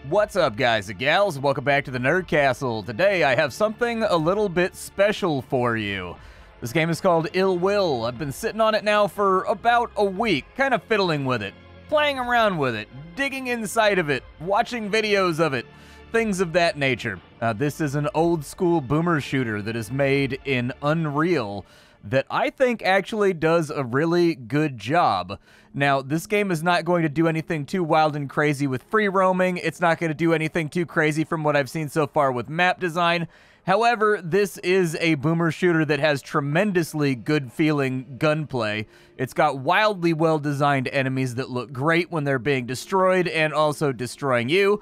What's up, guys and gals? Welcome back to the Nerd Castle. Today I have something a little bit special for you. This game is called ILLWILL. I've been sitting on it now for about a week, kind of fiddling with it, playing around with it, digging inside of it, watching videos of it, things of that nature. This is an old school boomer shooter that is made in Unreal that I think actually does a really good job. Now, this game is not going to do anything too wild and crazy with free roaming. It's not going to do anything too crazy from what I've seen so far with map design. However, this is a boomer shooter that has tremendously good feeling gunplay. It's got wildly well-designed enemies that look great when they're being destroyed and also destroying you.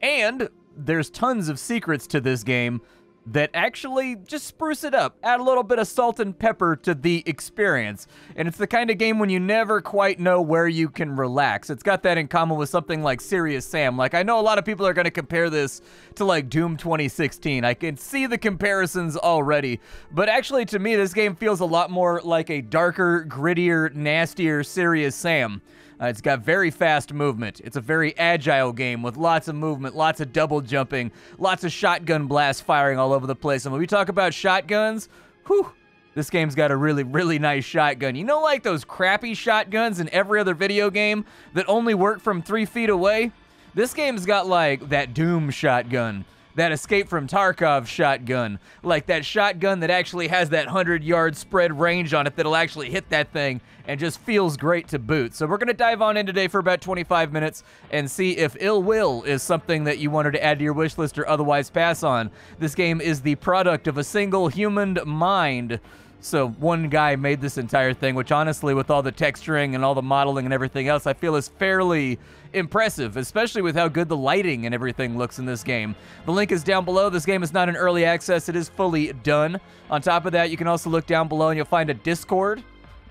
And there's tons of secrets to this game that actually just spruce it up, add a little bit of salt and pepper to the experience. And it's the kind of game when you never quite know where you can relax. It's got that in common with something like Serious Sam. Like, I know a lot of people are going to compare this to like Doom 2016. I can see the comparisons already, but actually to me this game feels a lot more like a darker, grittier, nastier Serious Sam. It's got very fast movement. It's a very agile game with lots of movement, lots of double jumping, lots of shotgun blasts firing all over the place. And when we talk about shotguns, whew, this game's got a really, really nice shotgun. You know, like those crappy shotguns in every other video game that only work from 3 feet away? This game's got like that Doom shotgun, that Escape from Tarkov shotgun, like that shotgun that actually has that 100-yard spread range on it that'll actually hit that thing and just feels great to boot. So we're going to dive on in today for about 25 minutes and see if ILLWILL is something that you wanted to add to your wish list or otherwise pass on. This game is the product of a single human mind. So one guy made this entire thing, which honestly, with all the texturing and all the modeling and everything else, I feel is fairly impressive, especially with how good the lighting and everything looks in this game. The link is down below. This game is not in early access. It is fully done. On top of that, you can also look down below and you'll find a Discord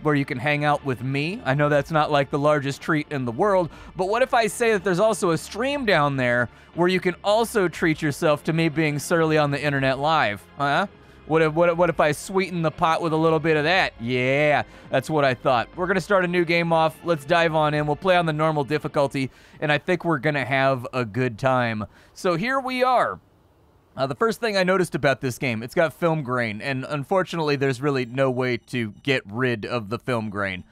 where you can hang out with me. I know that's not like the largest treat in the world, but what if I say that there's also a stream down there where you can also treat yourself to me being surly on the internet live? Huh? What if I sweeten the pot with a little bit of that? Yeah, that's what I thought. We're going to start a new game off. Let's dive on in. We'll play on the normal difficulty, and I think we're going to have a good time. So here we are. The first thing I noticed about this game, it's got film grain, and unfortunately there's really no way to get rid of the film grain.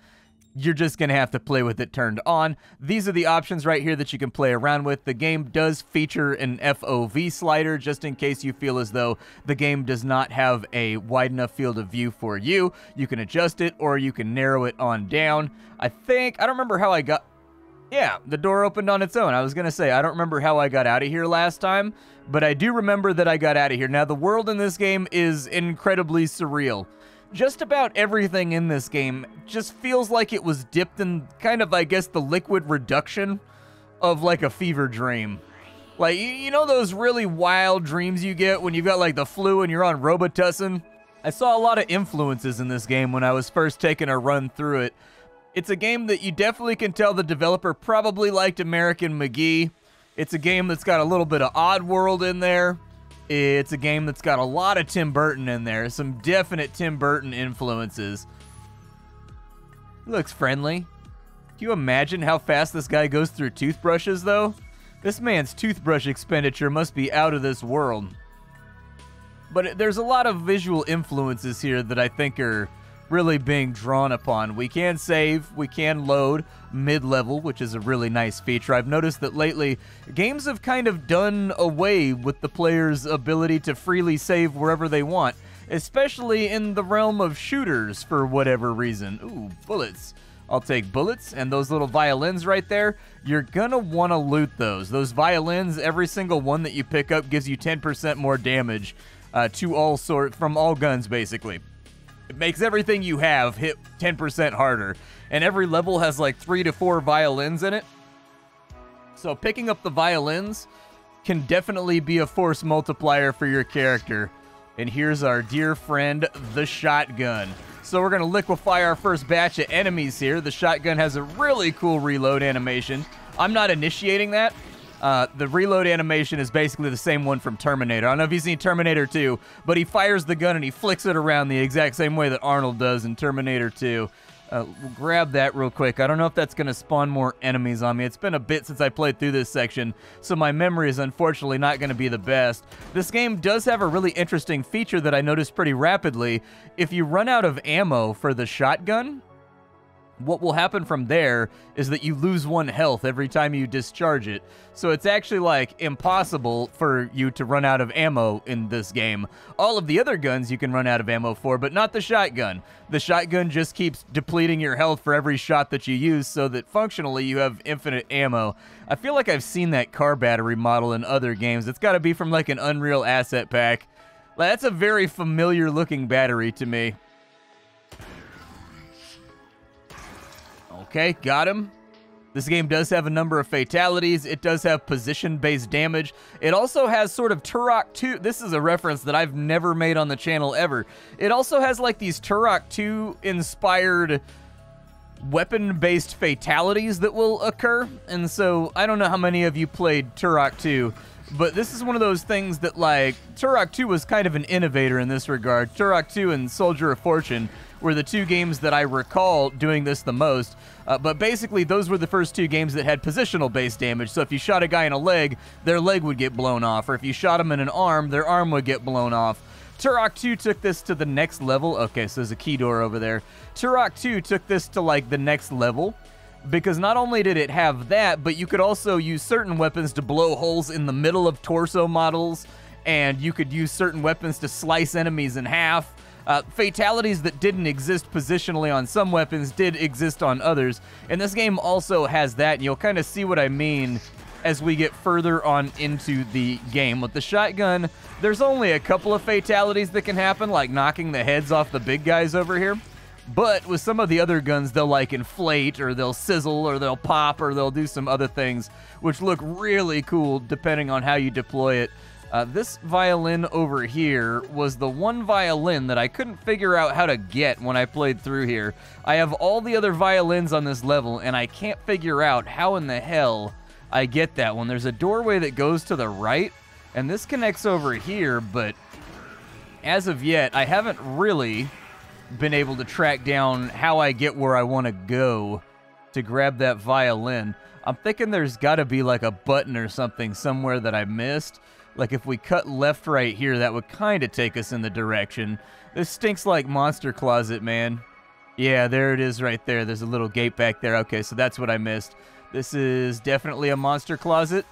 You're just going to have to play with it turned on. These are the options right here that you can play around with. The game does feature an FOV slider, just in case you feel as though the game does not have a wide enough field of view for you. You can adjust it, or you can narrow it on down. I don't remember how I got... Yeah, the door opened on its own. I was going to say, I don't remember how I got out of here last time, but I do remember that I got out of here. Now, the world in this game is incredibly surreal. Just about everything in this game just feels like it was dipped in kind of, I guess, the liquid reduction of like a fever dream. Like, you know those really wild dreams you get when you've got like the flu and you're on Robitussin? I saw a lot of influences in this game when I was first taking a run through it. It's a game that you definitely can tell the developer probably liked American McGee. It's a game that's got a little bit of Oddworld in there. It's a game that's got a lot of Tim Burton in there. Some definite Tim Burton influences. He looks friendly. Can you imagine how fast this guy goes through toothbrushes, though? This man's toothbrush expenditure must be out of this world. But there's a lot of visual influences here that I think are really being drawn upon. We can save, we can load mid-level, which is a really nice feature. I've noticed that lately, games have kind of done away with the player's ability to freely save wherever they want, especially in the realm of shooters for whatever reason. Ooh, bullets. I'll take bullets, and those little violins right there, you're gonna want to loot those. Those violins, every single one that you pick up gives you 10% more damage from all guns, basically. It makes everything you have hit 10% harder, and every level has like 3 to 4 violins in it. So picking up the violins can definitely be a force multiplier for your character. And here's our dear friend, the shotgun. So we're going to liquefy our first batch of enemies here. The shotgun has a really cool reload animation. I'm not initiating that. The reload animation is basically the same one from Terminator. I don't know if you've seen Terminator 2, but he fires the gun and he flicks it around the exact same way that Arnold does in Terminator 2. We'll grab that real quick. I don't know if that's going to spawn more enemies on me. It's been a bit since I played through this section, so my memory is unfortunately not going to be the best. This game does have a really interesting feature that I noticed pretty rapidly. If you run out of ammo for the shotgun, what will happen from there is that you lose 1 health every time you discharge it. So it's actually like impossible for you to run out of ammo in this game. All of the other guns you can run out of ammo for, but not the shotgun. The shotgun just keeps depleting your health for every shot that you use so that functionally you have infinite ammo. I feel like I've seen that car battery model in other games. It's got to be from like an Unreal asset pack. That's a very familiar looking battery to me. Okay, got him. This game does have a number of fatalities. It does have position-based damage. It also has sort of Turok 2. This is a reference that I've never made on the channel ever. It also has like these Turok 2 inspired weapon-based fatalities that will occur. And so I don't know how many of you played Turok 2, but this is one of those things that like Turok 2 was kind of an innovator in this regard. Turok 2 and Soldier of Fortune were the 2 games that I recall doing this the most. But basically, those were the first 2 games that had positional-based damage. So if you shot a guy in a leg, their leg would get blown off. Or if you shot him in an arm, their arm would get blown off. Turok 2 took this to the next level. Okay, so there's a key door over there. Turok 2 took this to, like, the next level. Because not only did it have that, but you could also use certain weapons to blow holes in the middle of torso models. And you could use certain weapons to slice enemies in half. Fatalities that didn't exist positionally on some weapons did exist on others, and this game also has that, and you'll kind of see what I mean as we get further on into the game. With the shotgun, there's only a couple of fatalities that can happen, like knocking the heads off the big guys over here, but with some of the other guns, they'll like inflate, or they'll sizzle, or they'll pop, or they'll do some other things, which look really cool depending on how you deploy it. This violin over here was the one violin that I couldn't figure out how to get when I played through here. I have all the other violins on this level, and I can't figure out how in the hell I get that one. There's a doorway that goes to the right, and this connects over here, but as of yet, I haven't really been able to track down how I get where I want to go to grab that violin. I'm thinking there's got to be like a button or something somewhere that I missed. Like if we cut left right here, that would kind of take us in the direction. This stinks like Monster Closet, man. Yeah, there it is right there. There's a little gate back there. Okay, so that's what I missed. This is definitely a Monster Closet.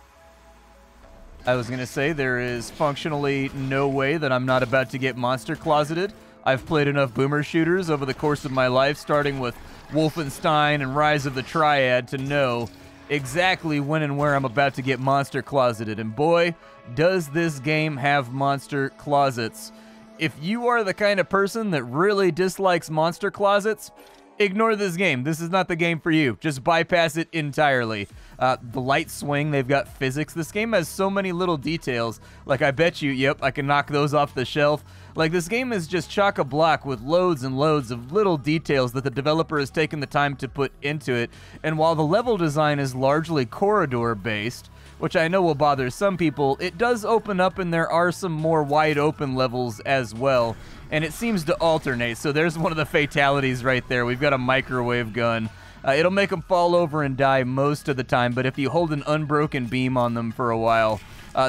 I was going to say there is functionally no way that I'm not about to get Monster Closeted. I've played enough boomer shooters over the course of my life, starting with Wolfenstein and Rise of the Triad, to know exactly when and where I'm about to get Monster Closeted. And boy, does this game have Monster Closets. If you are the kind of person that really dislikes Monster Closets, ignore this game. This is not the game for you. Just bypass it entirely. The light swing, they've got physics. This game has so many little details. Like, I bet you, yep, I can knock those off the shelf. Like, this game is just chock-a-block with loads and loads of little details that the developer has taken the time to put into it. And while the level design is largely corridor-based, which I know will bother some people, it does open up and there are some more wide-open levels as well. And it seems to alternate. So there's one of the fatalities right there. We've got a microwave gun. It'll make them fall over and die most of the time, but if you hold an unbroken beam on them for a while,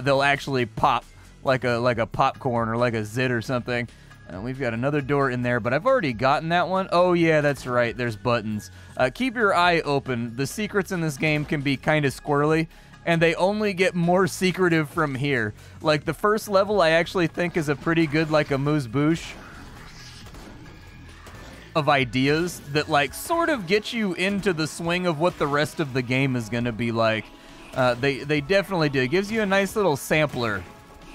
they'll actually pop like a popcorn or like a zit or something. We've got another door in there, but I've already gotten that one. Oh yeah, that's right, there's buttons. Keep your eye open. The secrets in this game can be kind of squirrely, and they only get more secretive from here. Like, the first level I actually think is a pretty good, like, amuse-bouche of ideas that, like, sort of get you into the swing of what the rest of the game is going to be like. They definitely do. It gives you a nice little sampler,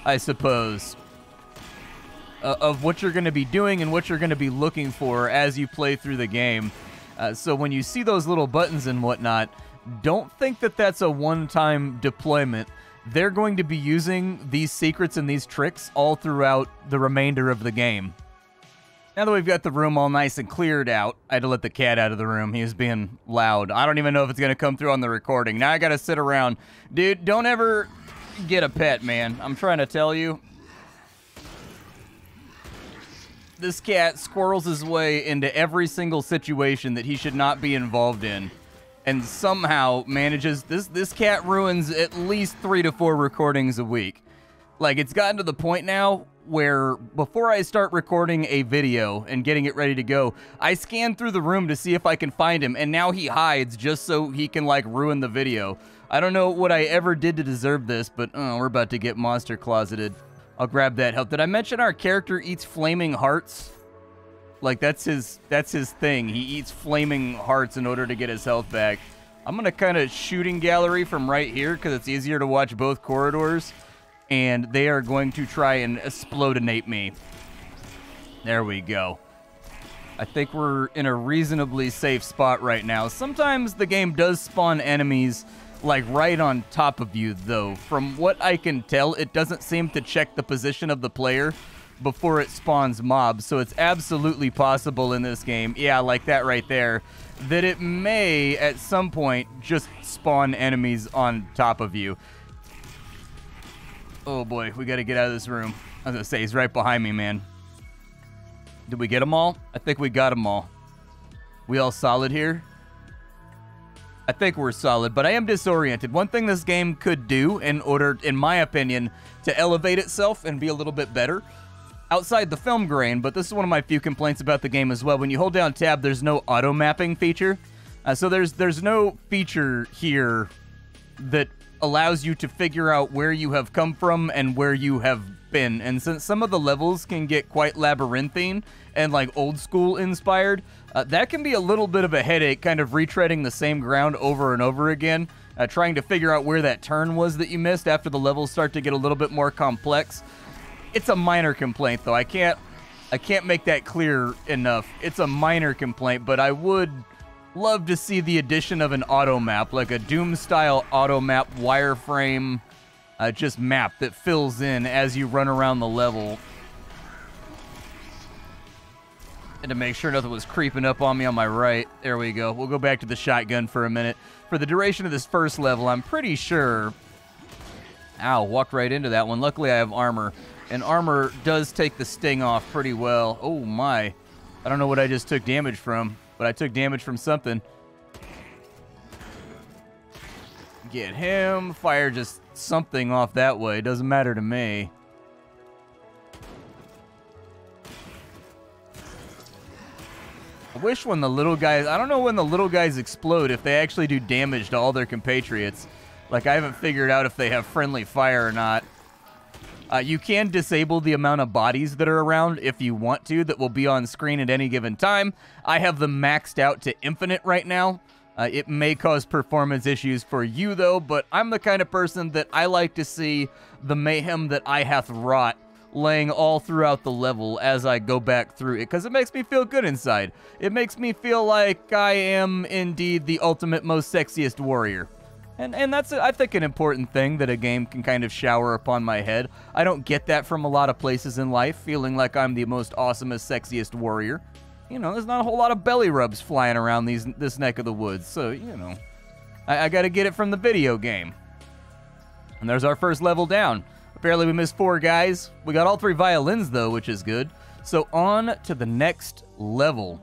I suppose, of what you're going to be doing and what you're going to be looking for as you play through the game. So when you see those little buttons and whatnot, don't think that that's a one-time deployment. They're going to be using these secrets and these tricks all throughout the remainder of the game. Now that we've got the room all nice and cleared out, I had to let the cat out of the room. He was being loud. I don't even know if it's going to come through on the recording. Now I got to sit around. Dude, don't ever get a pet, man. I'm trying to tell you. This cat squirrels his way into every single situation that he should not be involved in, and somehow manages. This cat ruins at least 3 to 4 recordings a week. Like, it's gotten to the point now where before I start recording a video and getting it ready to go, I scan through the room to see if I can find him, and now he hides just so he can, like, ruin the video. I don't know what I ever did to deserve this, but we're about to get monster closeted. I'll grab that help. Did I mention our character eats flaming hearts? Like, that's his thing. He eats flaming hearts in order to get his health back. I'm gonna kind of shooting gallery from right here because it's easier to watch both corridors. And they are going to try and explodinate me. There we go. I think we're in a reasonably safe spot right now. Sometimes the game does spawn enemies, like, right on top of you, though. From what I can tell, it doesn't seem to check the position of the player before it spawns mobs. So it's absolutely possible in this game, yeah, like that right there, that it may, at some point, just spawn enemies on top of you. Oh boy, we gotta get out of this room. I was gonna say, he's right behind me, man. Did we get them all? I think we got them all. We all solid here? I think we're solid, but I am disoriented. One thing this game could do in order, in my opinion, to elevate itself and be a little bit better, outside the film grain, but this is one of my few complaints about the game as well. When you hold down tab, there's no auto mapping feature. So there's no feature here that allows you to figure out where you have come from and where you have been. And since some of the levels can get quite labyrinthine and like old school inspired, that can be a little bit of a headache, kind of retreading the same ground over and over again, trying to figure out where that turn was that you missed after the levels start to get a little bit more complex. It's a minor complaint, though. I can't make that clear enough. It's a minor complaint, but I would love to see the addition of an auto map, like a Doom-style auto map wireframe, just map that fills in as you run around the level. And to make sure nothing was creeping up on me on my right. There we go. We'll go back to the shotgun for a minute. For the duration of this first level, I'm pretty sure... Ow, walked right into that one. Luckily, I have armor. And armor does take the sting off pretty well. Oh, my. I don't know what I just took damage from, but I took damage from something. Get him. Fire just something off that way. Doesn't matter to me. I wish when the little guys... I don't know when the little guys explode if they actually do damage to all their compatriots. Like, I haven't figured out if they have friendly fire or not. You can disable the amount of bodies that are around if you want to, that will be on screen at any given time. I have them maxed out to infinite right now. It may cause performance issues for you, though, but I'm the kind of person that I like to see the mayhem that I hath wrought laying all throughout the level as I go back through it, because it makes me feel good inside. It makes me feel like I am indeed the ultimate, most sexiest warrior. And that's, I think, an important thing that a game can kind of shower upon my head. I don't get that from a lot of places in life, feeling like I'm the most awesomest, sexiest warrior. You know, there's not a whole lot of belly rubs flying around this neck of the woods, so, you know. I gotta get it from the video game. And there's our first level down. Apparently we missed 4 guys. We got all 3 violins, though, which is good. So on to the next level.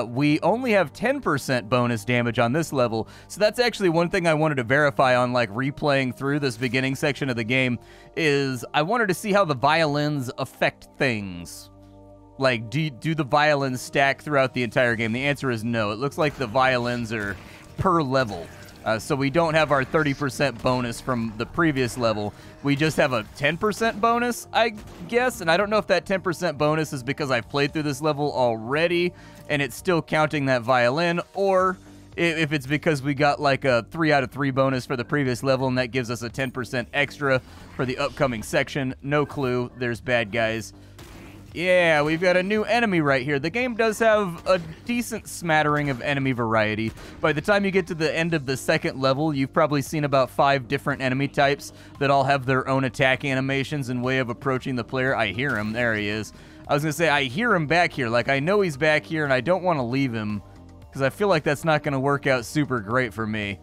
We only have 10% bonus damage on this level, so that's actually one thing I wanted to verify on, like, replaying through this beginning section of the game, is I wanted to see how the violins affect things. Like, do the violins stack throughout the entire game? The answer is no. It looks like the violins are per level. So we don't have our 30% bonus from the previous level. We just have a 10% bonus, I guess. And I don't know if that 10% bonus is because I've played through this level already and it's still counting that violin, or if it's because we got like a 3 out of 3 bonus for the previous level and that gives us a 10% extra for the upcoming section. No clue. There's bad guys. Yeah, we've got a new enemy right here. The game does have a decent smattering of enemy variety. By the time you get to the end of the second level, you've probably seen about 5 different enemy types that all have their own attack animations and way of approaching the player. I hear him. There he is. I was going to say, I hear him back here. Like, I know he's back here, and I don't want to leave him because I feel like that's not going to work out super great for me.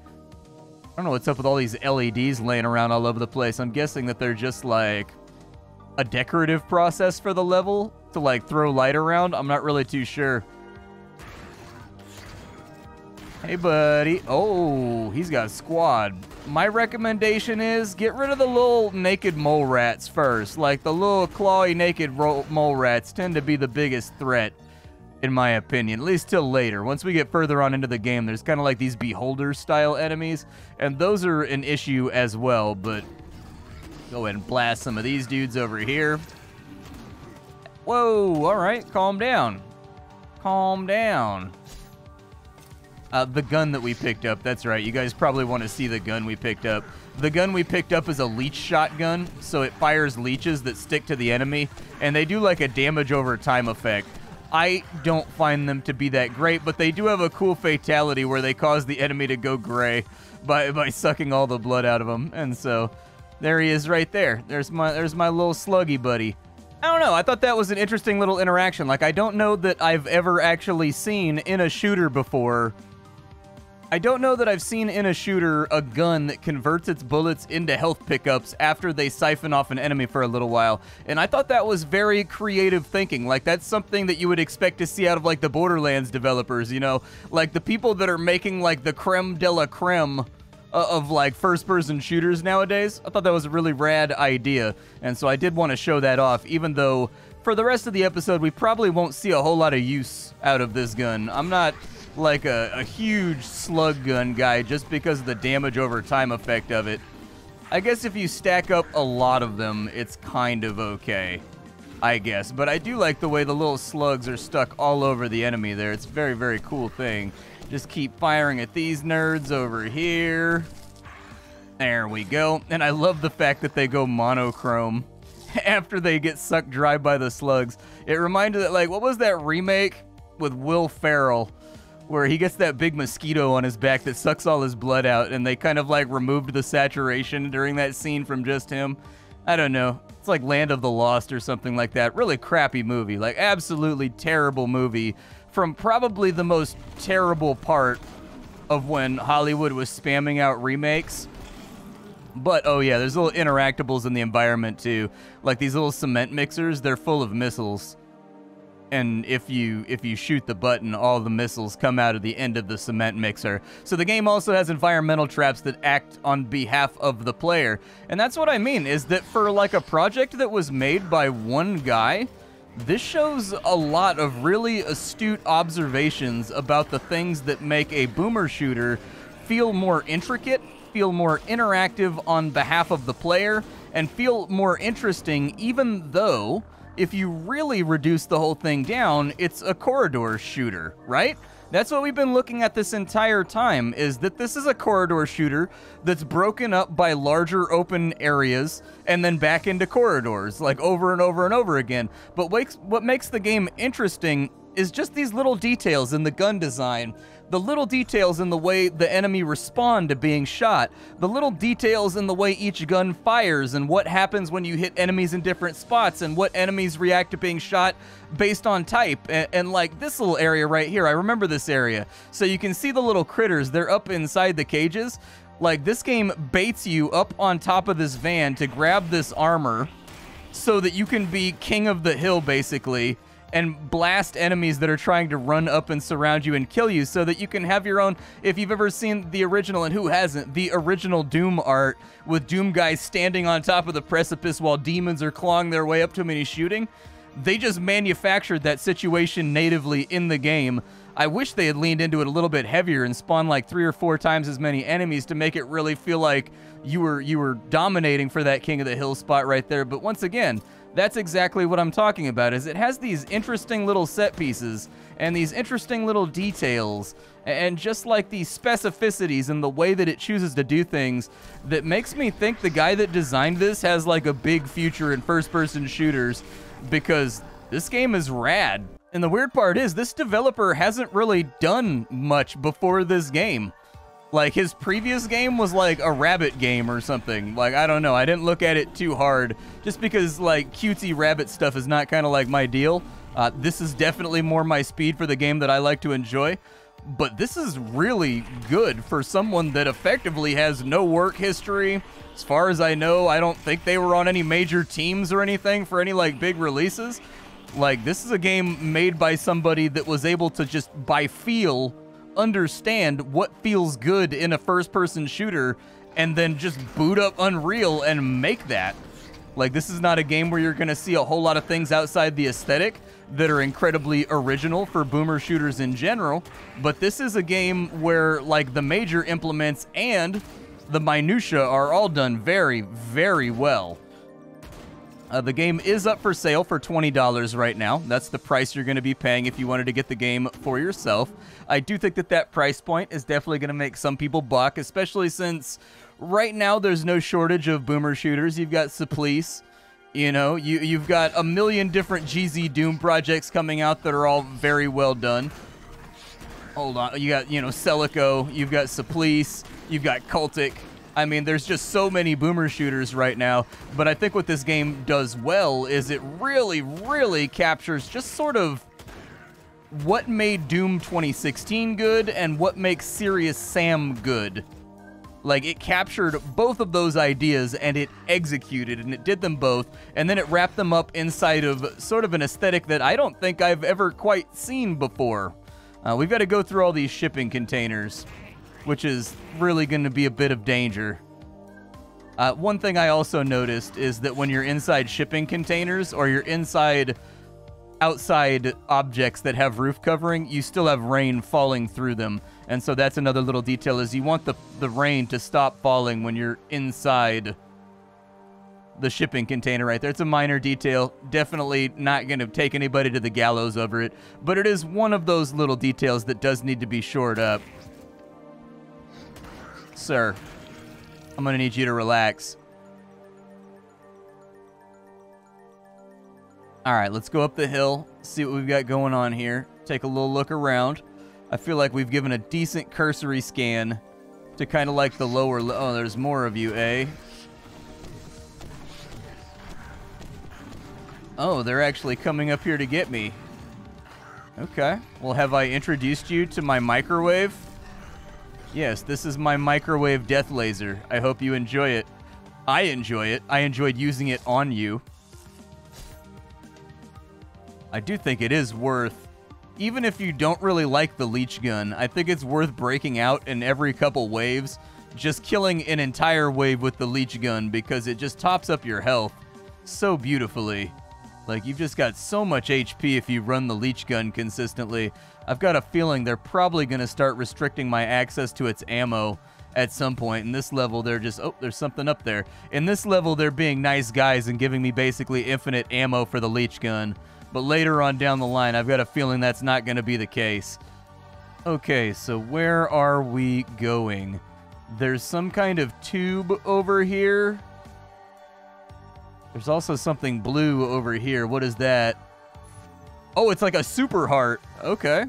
I don't know what's up with all these LEDs laying around all over the place. I'm guessing that they're just like a decorative process for the level to, like, throw light around. I'm not really too sure. Hey, buddy. Oh, he's got a squad. My recommendation is get rid of the little naked mole rats first. Like, the little clawy naked mole rats tend to be the biggest threat, in my opinion, at least till later. Once we get further on into the game, there's kind of like these beholder-style enemies, and those are an issue as well, but go ahead and blast some of these dudes over here. Whoa, all right, calm down. Calm down. The gun that we picked up, that's right. You guys probably want to see the gun we picked up. The gun we picked up is a leech shotgun, so it fires leeches that stick to the enemy, and they do like a damage over time effect. I don't find them to be that great, but they do have a cool fatality where they cause the enemy to go gray by sucking all the blood out of them. And so there he is right there. There's my little sluggy buddy. I don't know. I thought that was an interesting little interaction. Like, I don't know that I've ever actually seen in a shooter before. I don't know that I've seen in a shooter a gun that converts its bullets into health pickups after they siphon off an enemy for a little while. And I thought that was very creative thinking. Like, that's something that you would expect to see out of, like, the Borderlands developers, you know? Like, the people that are making, like, the creme de la creme of, like, first-person shooters nowadays. I thought that was a really rad idea. And so I did want to show that off, even though for the rest of the episode, we probably won't see a whole lot of use out of this gun. I'm not like a huge slug gun guy just because of the damage over time effect of it. I guess if you stack up a lot of them, it's kind of okay, I guess. But I do like the way the little slugs are stuck all over the enemy there. It's a very, very cool thing. Just keep firing at these nerds over here. There we go. And I love the fact that they go monochrome after they get sucked dry by the slugs. It reminded me, like, what was that remake with Will Ferrell, where he gets that big mosquito on his back that sucks all his blood out, and they kind of like removed the saturation during that scene from just him? I don't know. It's like Land of the Lost or something like that. Really crappy movie. Like, absolutely terrible movie from probably the most terrible part of when Hollywood was spamming out remakes. But, oh yeah, there's little interactables in the environment too. Like these little cement mixers, they're full of missiles. And if you shoot the button, all the missiles come out of the end of the cement mixer. So the game also has environmental traps that act on behalf of the player. And that's what I mean, is that for like a project that was made by one guy, this shows a lot of really astute observations about the things that make a boomer shooter feel more intricate, feel more interactive on behalf of the player, and feel more interesting, even though if you really reduce the whole thing down, it's a corridor shooter, right? That's what we've been looking at this entire time, is that this is a corridor shooter that's broken up by larger open areas and then back into corridors, like over and over and over again. But what makes the game interesting is just these little details in the gun design, the little details in the way the enemy respond to being shot, the little details in the way each gun fires and what happens when you hit enemies in different spots and what enemies react to being shot based on type. And like this little area right here, I remember this area. So you can see the little critters, they're up inside the cages. Like this game baits you up on top of this van to grab this armor so that you can be king of the hill basically, and blast enemies that are trying to run up and surround you and kill you so that you can have your own. If you've ever seen the original, and who hasn't, the original Doom art with Doom guys standing on top of the precipice while demons are clawing their way up to him and he's shooting, they just manufactured that situation natively in the game. I wish they had leaned into it a little bit heavier and spawned like 3 or 4 times as many enemies to make it really feel like you were dominating for that King of the Hill spot right there. But once again, that's exactly what I'm talking about, is it has these interesting little set pieces and these interesting little details and just like these specificities in the way that it chooses to do things that makes me think the guy that designed this has like a big future in first-person shooters, because this game is rad. And the weird part is this developer hasn't really done much before this game. Like, his previous game was like a rabbit game or something. Like, I don't know. I didn't look at it too hard just because, like, cutesy rabbit stuff is not kind of like my deal. This is definitely more my speed for the game that I like to enjoy. But this is really good for someone that effectively has no work history. As far as I know, I don't think they were on any major teams or anything for any, like, big releases. Like, this is a game made by somebody that was able to just, by feel, understand what feels good in a first-person shooter and then just boot up Unreal and make that. Like, this is not a game where you're going to see a whole lot of things outside the aesthetic that are incredibly original for boomer shooters in general, but this is a game where, like, the major implements and the minutia are all done very, very well. The game is up for sale for $20 right now. That's the price you're going to be paying if you wanted to get the game for yourself. I do think that that price point is definitely going to make some people buck, especially since right now there's no shortage of boomer shooters. You've got Splat, you know, you've got a million different GZ Doom projects coming out that are all very well done. Hold on, you got, you know, Celico, you've got Splat, you've got Cultic. I mean, there's just so many boomer shooters right now, but I think what this game does well is it really, really captures just sort of what made Doom 2016 good and what makes Serious Sam good. Like, it captured both of those ideas and it executed, and it did them both, and then it wrapped them up inside of sort of an aesthetic that I don't think I've ever quite seen before. We've got to go through all these shipping containers, which is really going to be a bit of danger. One thing I also noticed is that when you're inside shipping containers or you're inside outside objects that have roof covering, you still have rain falling through them. And so that's another little detail, is you want the rain to stop falling when you're inside the shipping container right there. It's a minor detail. Definitely not going to take anybody to the gallows over it, but it is one of those little details that does need to be shored up. Sir, I'm going to need you to relax. All right, let's go up the hill, see what we've got going on here. Take a little look around. I feel like we've given a decent cursory scan to kind of like the lower... Oh, there's more of you, eh? Oh, they're actually coming up here to get me. Okay. Well, have I introduced you to my microwave? Yes, this is my microwave death laser. I hope you enjoy it. I enjoy it. I enjoyed using it on you. I do think it is worth, even if you don't really like the leech gun, I think it's worth breaking out in every couple waves, just killing an entire wave with the leech gun, because it just tops up your health so beautifully. Like, you've just got so much HP if you run the leech gun consistently. I've got a feeling they're probably going to start restricting my access to its ammo at some point. In this level, they're just... Oh, there's something up there. In this level, they're being nice guys and giving me basically infinite ammo for the leech gun. But later on down the line, I've got a feeling that's not going to be the case. Okay, so where are we going? There's some kind of tube over here. There's also something blue over here. What is that? Oh, it's like a super heart. Okay.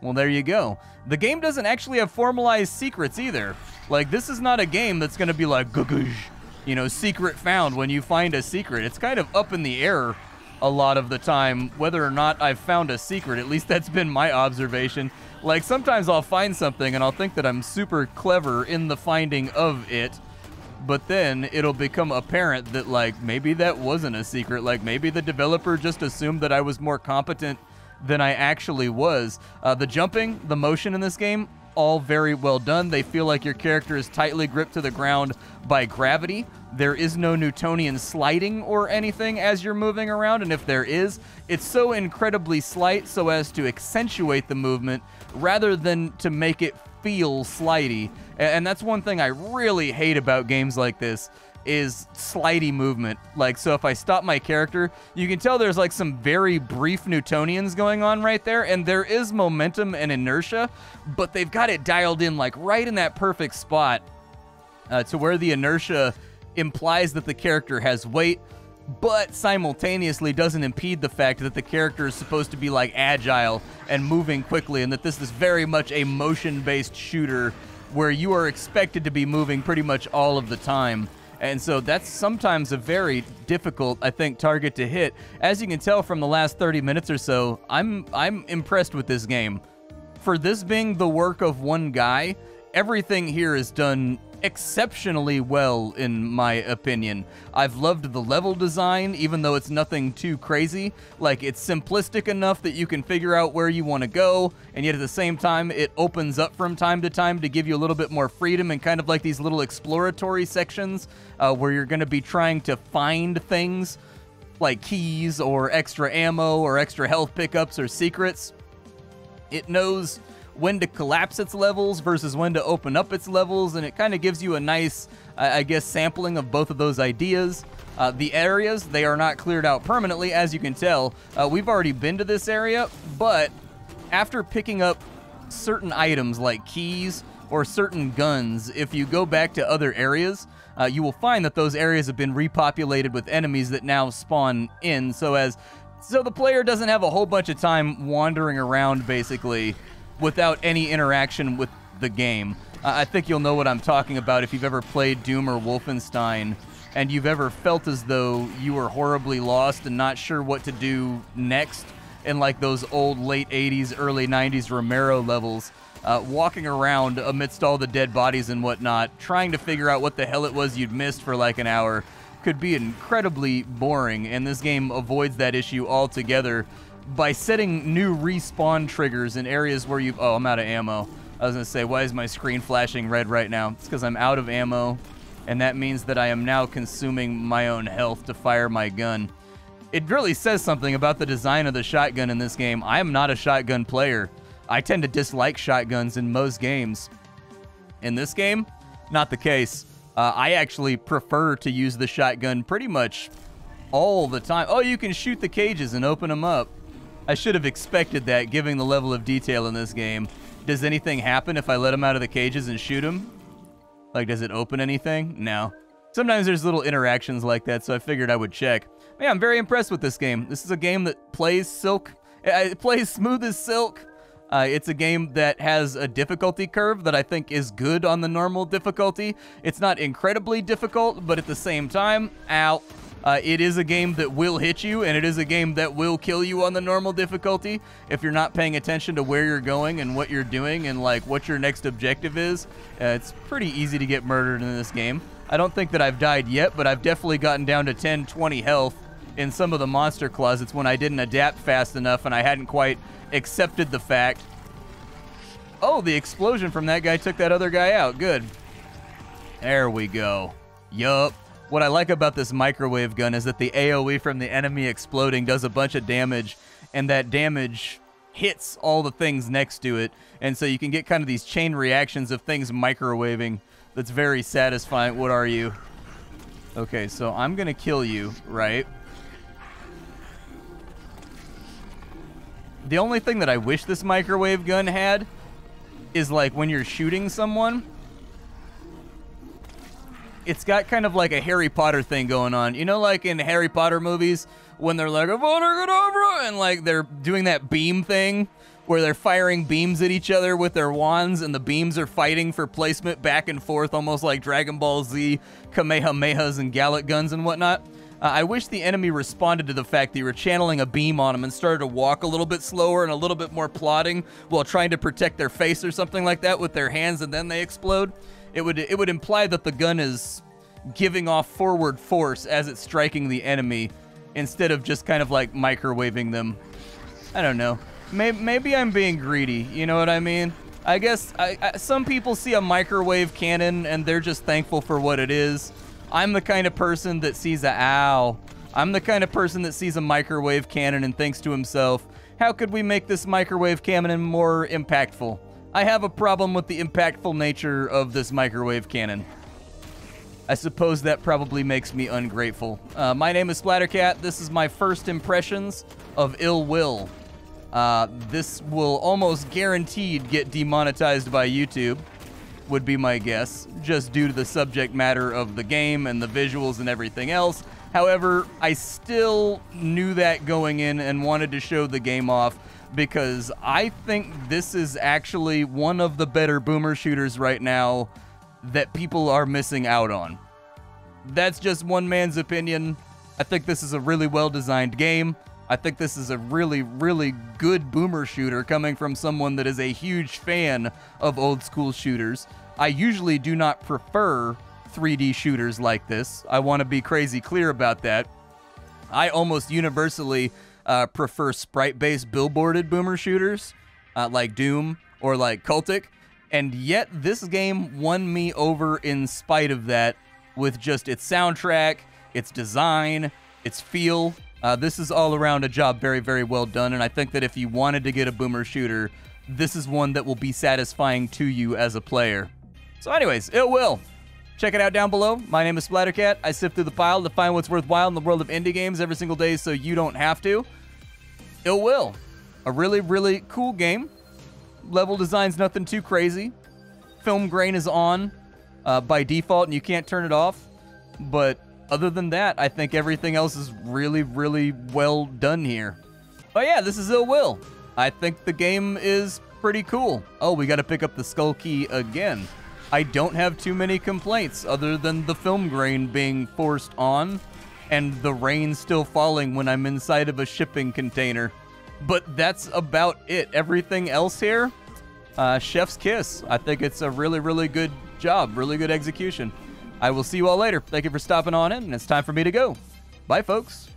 Well, there you go. The game doesn't actually have formalized secrets either. Like, this is not a game that's going to be like, you know, secret found when you find a secret. It's kind of up in the air a lot of the time whether or not I've found a secret. At least that's been my observation. Like, sometimes I'll find something and I'll think that I'm super clever in the finding of it, but then it'll become apparent that, like, maybe that wasn't a secret. Like, maybe the developer just assumed that I was more competent than I actually was. The jumping, the motion in this game, all very well done. They feel like your character is tightly gripped to the ground by gravity. There is no Newtonian sliding or anything as you're moving around, and if there is, it's so incredibly slight so as to accentuate the movement rather than to make it feel slidey. And that's one thing I really hate about games like this, is slidey movement. Like, so if I stop my character, you can tell there's like some very brief Newtonians going on right there, and there is momentum and inertia, but they've got it dialed in like right in that perfect spot to where the inertia implies that the character has weight, but simultaneously doesn't impede the fact that the character is supposed to be like agile and moving quickly, and that this is very much a motion-based shooter where you are expected to be moving pretty much all of the time. And so that's sometimes a very difficult, I think, target to hit. As you can tell from the last 30 minutes or so, I'm impressed with this game. For this being the work of one guy, everything here is done exceptionally well, in my opinion. I've loved the level design, even though it's nothing too crazy. Like, it's simplistic enough that you can figure out where you want to go, and yet at the same time, it opens up from time to time to give you a little bit more freedom, and kind of like these little exploratory sections where you're going to be trying to find things like keys or extra ammo or extra health pickups or secrets. It knows when to collapse its levels versus when to open up its levels, and it kind of gives you a nice, I guess, sampling of both of those ideas. The areas, they are not cleared out permanently, as you can tell. We've already been to this area, but after picking up certain items like keys or certain guns, if you go back to other areas, you will find that those areas have been repopulated with enemies that now spawn in, so the player doesn't have a whole bunch of time wandering around, basically, without any interaction with the game. I think you'll know what I'm talking about if you've ever played Doom or Wolfenstein, and you've ever felt as though you were horribly lost and not sure what to do next in like those old late 80s, early 90s Romero levels, walking around amidst all the dead bodies and whatnot, trying to figure out what the hell it was you'd missed for like an hour, could be incredibly boring, and this game avoids that issue altogether by setting new respawn triggers in areas where you've... Oh, I'm out of ammo. I was going to say, why is my screen flashing red right now? It's because I'm out of ammo, and that means that I am now consuming my own health to fire my gun. It really says something about the design of the shotgun in this game. I am not a shotgun player. I tend to dislike shotguns in most games. In this game, not the case. I actually prefer to use the shotgun pretty much all the time. Oh, you can shoot the cages and open them up. I should have expected that, given the level of detail in this game. Does anything happen if I let them out of the cages and shoot them? Like, does it open anything? No. Sometimes there's little interactions like that, so I figured I would check. Yeah, I'm very impressed with this game. This is a game that plays silk. It plays smooth as silk. It's a game that has a difficulty curve that I think is good on the normal difficulty. It's not incredibly difficult, but at the same time, ow. It is a game that will hit you, and it is a game that will kill you on the normal difficulty if you're not paying attention to where you're going and what you're doing and like what your next objective is. It's pretty easy to get murdered in this game. I don't think that I've died yet, but I've definitely gotten down to 10, 20 health in some of the monster closets when I didn't adapt fast enough and I hadn't quite accepted the fact. Oh, the explosion from that guy took that other guy out. Good. There we go. Yup. What I like about this microwave gun is that the AoE from the enemy exploding does a bunch of damage, and that damage hits all the things next to it, and so you can get kind of these chain reactions of things microwaving. That's very satisfying. What are you? Okay, so I'm gonna kill you, right? The only thing that I wish this microwave gun had is like when you're shooting someone, it's got kind of like a Harry Potter thing going on. You know, like in Harry Potter movies when they're like, and like they're doing that beam thing where they're firing beams at each other with their wands and the beams are fighting for placement back and forth, almost like Dragon Ball Z, Kamehamehas and Gallic guns and whatnot. I wish the enemy responded to the fact that you were channeling a beam on them and started to walk a little bit slower and a little bit more plodding while trying to protect their face or something like that with their hands, and then they explode. It would imply that the gun is giving off forward force as it's striking the enemy instead of just kind of like microwaving them. I don't know. Maybe I'm being greedy, you know what I mean? I guess some people see a microwave cannon and they're just thankful for what it is. I'm the kind of person that sees I'm the kind of person that sees a microwave cannon and thinks to himself, how could we make this microwave cannon more impactful? I have a problem with the impactful nature of this microwave cannon. I suppose that probably makes me ungrateful. My name is Splattercat. This is my first impressions of Ill Will. This will almost guaranteed get demonetized by YouTube, would be my guess, just due to the subject matter of the game and the visuals and everything else. However, I still knew that going in and wanted to show the game off because I think this is actually one of the better boomer shooters right now that people are missing out on. That's just one man's opinion. I think this is a really well-designed game. I think this is a really, really good boomer shooter coming from someone that is a huge fan of old school shooters. I usually do not prefer 3D shooters like this. I want to be crazy clear about that. I almost universally prefer sprite-based billboarded boomer shooters like Doom or like Cultic, and yet this game won me over in spite of that with just its soundtrack, its design, its feel. This is all around a job very, very well done, and I think that if you wanted to get a boomer shooter, this is one that will be satisfying to you as a player. So anyways, ILLWILL. Check it out down below. My name is Splattercat. I sift through the pile to find what's worthwhile in the world of indie games every single day so you don't have to. ILLWILL. A really, really cool game. Level design's nothing too crazy. Film grain is on by default and you can't turn it off. But other than that, I think everything else is really, really well done here. But yeah, this is ILLWILL. I think the game is pretty cool. Oh, we got to pick up the skull key again. I don't have too many complaints other than the film grain being forced on and the rain still falling when I'm inside of a shipping container. But that's about it. Everything else here, chef's kiss. I think it's a really, really good job, really good execution. I will see you all later. Thank you for stopping on in, and it's time for me to go. Bye, folks.